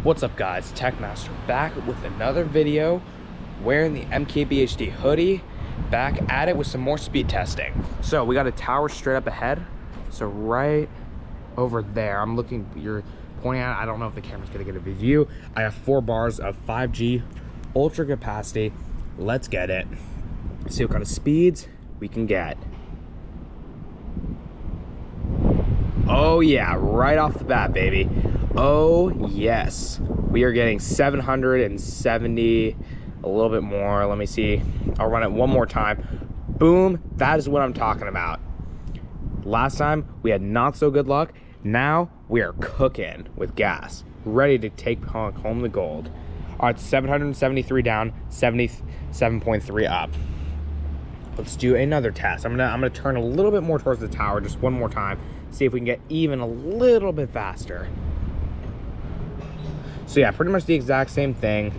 What's up guys, Techmaster back with another video, wearing the mkbhd hoodie, back at it with some more speed testing. So we got a tower straight up ahead, so right over there, you're pointing at, I don't know if the camera's gonna get a good view. I have 4 bars of 5G ultra capacity. Let's get it. See what kind of speeds we can get. Oh yeah, right off the bat, baby. Oh yes, we are getting 770, a little bit more. Let me see, I'll run it one more time. Boom, that is what I'm talking about. Last time we had not so good luck. Now we are cooking with gas, ready to take home the gold. All right, 773 down, 77.3 up. Let's do another test. I'm gonna turn a little bit more towards the tower, just one more time. See if we can get even a little bit faster. So yeah, pretty much the exact same thing.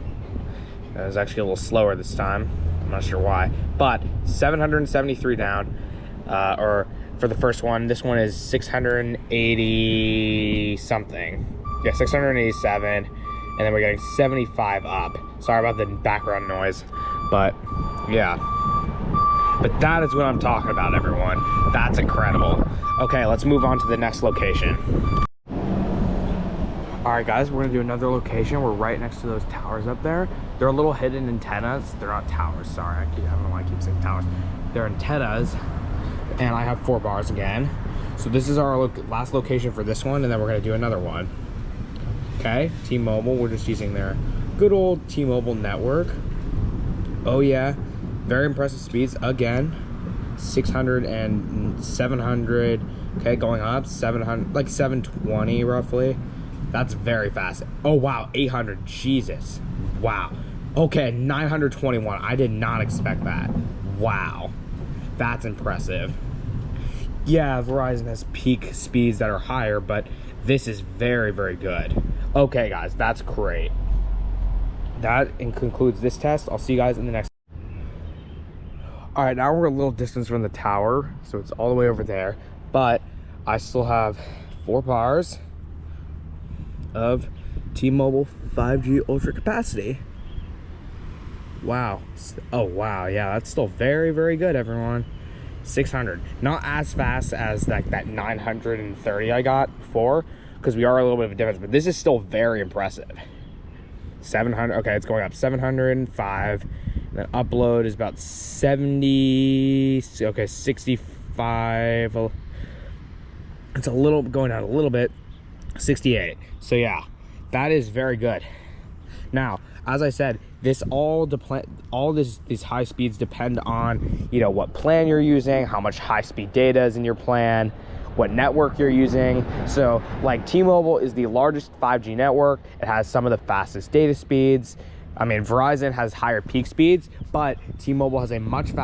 It was actually a little slower this time. I'm not sure why, but 773 down, or for the first one. This one is 680 something. Yeah, 687, and then we're getting 75 up. Sorry about the background noise, but yeah. But that is what I'm talking about, everyone. That's incredible. Okay, let's move on to the next location. All right, guys, we're gonna do another location. We're right next to those towers up there. They're a little hidden antennas. They're not towers, sorry. I don't know why I keep saying towers. They're antennas, and I have 4 bars again. So this is our last location for this one, and then we're gonna do another one. Okay, T-Mobile, we're just using their good old T-Mobile network. Oh yeah, very impressive speeds again. 600 and 700, okay, going up 700, like 720 roughly. That's very fast. Oh wow, 800, Jesus, wow. Okay, 921, I did not expect that. Wow, that's impressive. Yeah, Verizon has peak speeds that are higher, but this is very, very good. Okay guys, that's great. That concludes this test. I'll see you guys in the next. All right, now we're a little distance from the tower, so it's all the way over there, but I still have 4 bars of T-Mobile 5G ultra capacity. Wow. Oh wow, yeah, that's still very, very good, everyone. 600, not as fast as like that 930 I got before, because we are a little bit of a difference, but this is still very impressive. 700, okay, it's going up 705. Then upload is about 70, okay, 65. It's a little going down a little bit, 68. So yeah, that is very good. Now, as I said, these high speeds depend on, you know, what plan you're using, how much high-speed data is in your plan, what network you're using. So like T-Mobile is the largest 5G network. It has some of the fastest data speeds. I mean, Verizon has higher peak speeds, but T-Mobile has a much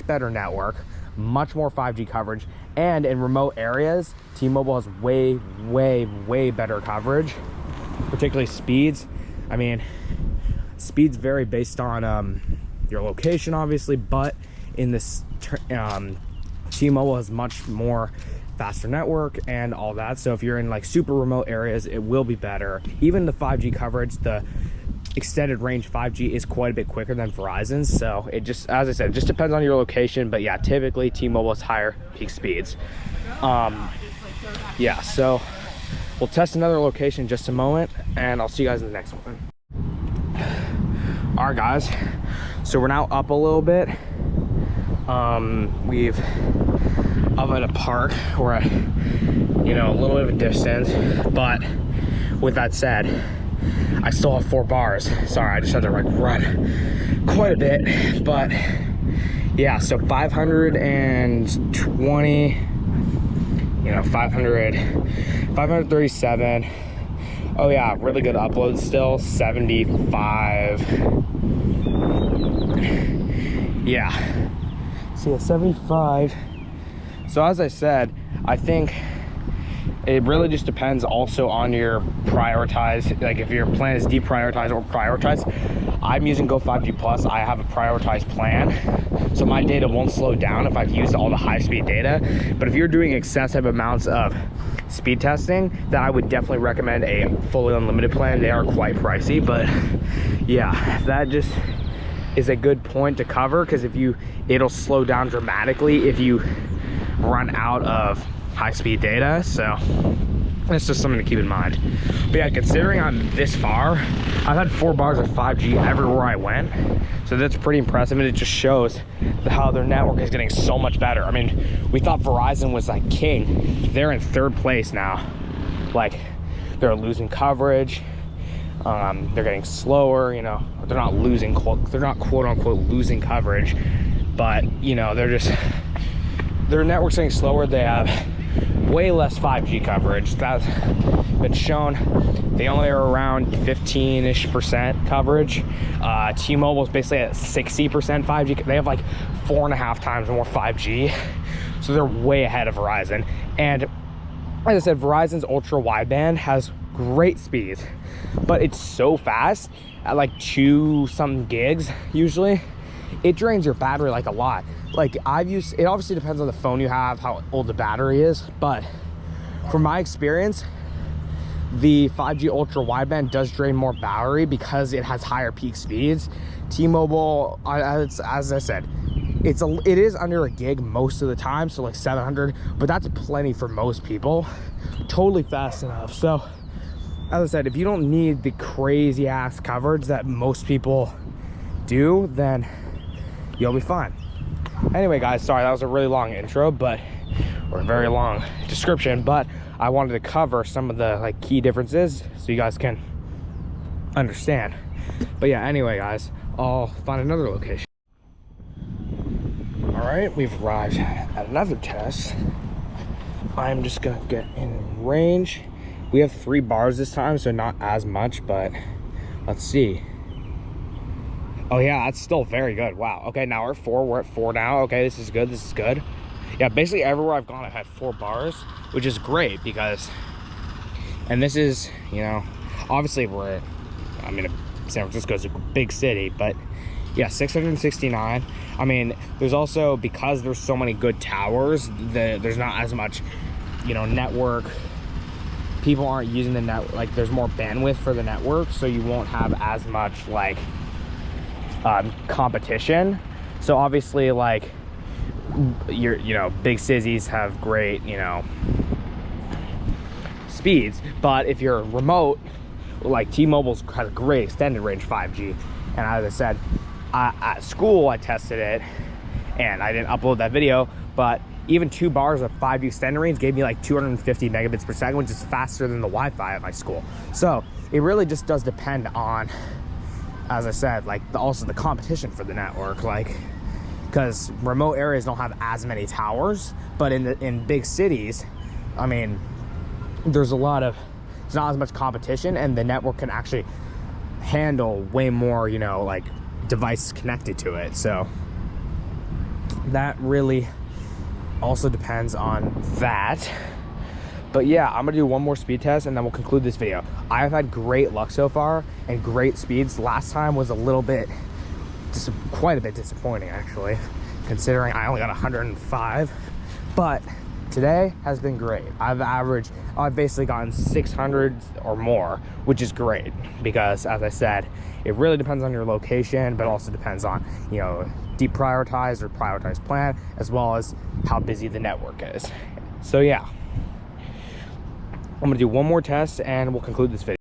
better network, much more 5G coverage, and in remote areas, T-Mobile has way, way, way better coverage, particularly speeds. I mean, speeds vary based on your location, obviously, but in this, T-Mobile has much more faster network and all that. So if you're in like super remote areas, it will be better. Even the 5G coverage, the extended range 5G is quite a bit quicker than Verizon's. So it just, as I said, it just depends on your location. But yeah, typically T-Mobile has higher peak speeds. Yeah, so we'll test another location in just a moment, and I'll see you guys in the next one. All right, guys, so we're now up a little bit. We've up at a park. We're at, you know, a little bit of a distance, but with that said, I still have 4 bars. Sorry, I just had to like run quite a bit, but yeah, so 520, you know, 537. Oh yeah, really good upload still, 75. Yeah, so yeah, 75. So as I said, I think it really just depends also on your prioritize, like if your plan is deprioritize or prioritize. I'm using Go 5G Plus. I have a prioritized plan, so my data won't slow down if I've used all the high-speed data. But if you're doing excessive amounts of speed testing, then I would definitely recommend a fully unlimited plan. They are quite pricey, but yeah, that just is a good point to cover, because it'll slow down dramatically if you run out of high-speed data. So it's just something to keep in mind. But yeah, considering I'm this far, I've had 4 bars of 5G everywhere I went, so that's pretty impressive, and it just shows how their network is getting so much better. I mean, we thought Verizon was like king. They're in 3rd place now. Like, they're losing coverage, they're getting slower, you know. They're not losing, they're not quote unquote losing coverage, but you know, their network's getting slower. They have way less 5G coverage. That's been shown. They only are around 15-ish% coverage. T-Mobile's basically at 60% 5G. They have like 4.5 times more 5G, so they're way ahead of Verizon. And like I said, Verizon's ultra wideband has great speeds, but it's so fast at like 2-something gigs usually. It drains your battery like a lot. Like it obviously depends on the phone you have, how old the battery is, but from my experience, the 5G ultra wideband does drain more battery because it has higher peak speeds. T-Mobile, as I said, it is under a gig most of the time, so like 700, but that's plenty for most people. Totally fast enough. So as I said, if you don't need the crazy ass coverage that most people do, then you'll be fine. Anyway guys, sorry, that was a really long intro, or a very long description, but I wanted to cover some of the like key differences so you guys can understand. But yeah, anyway guys, I'll find another location. All right, we've arrived at another test. I'm just gonna get in range. We have 3 bars this time, so not as much, but let's see. Oh yeah, that's still very good. Wow. Okay, now we're at 4 now. Okay, this is good, this is good. Yeah, basically everywhere I've gone, I've had 4 bars, which is great because, and this is, you know, obviously San Francisco's a big city, but yeah, 669. I mean, there's also, because there's so many good towers, there's not as much, you know, network. People aren't using the network, like there's more bandwidth for the network, so you won't have as much like competition. So obviously, like, you know, big cities have great, you know, speeds, but if you're remote, like T-Mobile's has a great extended range 5G. And as I said, at school I tested it, and I didn't upload that video, but even 2 bars of 5G extended range gave me like 250 megabits per second, which is faster than the Wi-Fi at my school. So it really just does depend on, as I said, like also the competition for the network, like, because remote areas don't have as many towers, but in big cities, I mean, there's not as much competition, and the network can actually handle way more, you know, like devices connected to it. So that really also depends on that. But yeah, I'm gonna do one more speed test and then we'll conclude this video. I've had great luck so far and great speeds. Last time was a little bit, quite a bit disappointing actually, considering I only got 105, but today has been great. I've basically gotten 600 or more, which is great, because as I said, it really depends on your location, but also depends on, you know, deprioritized or prioritized plan, as well as how busy the network is. So yeah, I'm gonna do one more test and we'll conclude this video.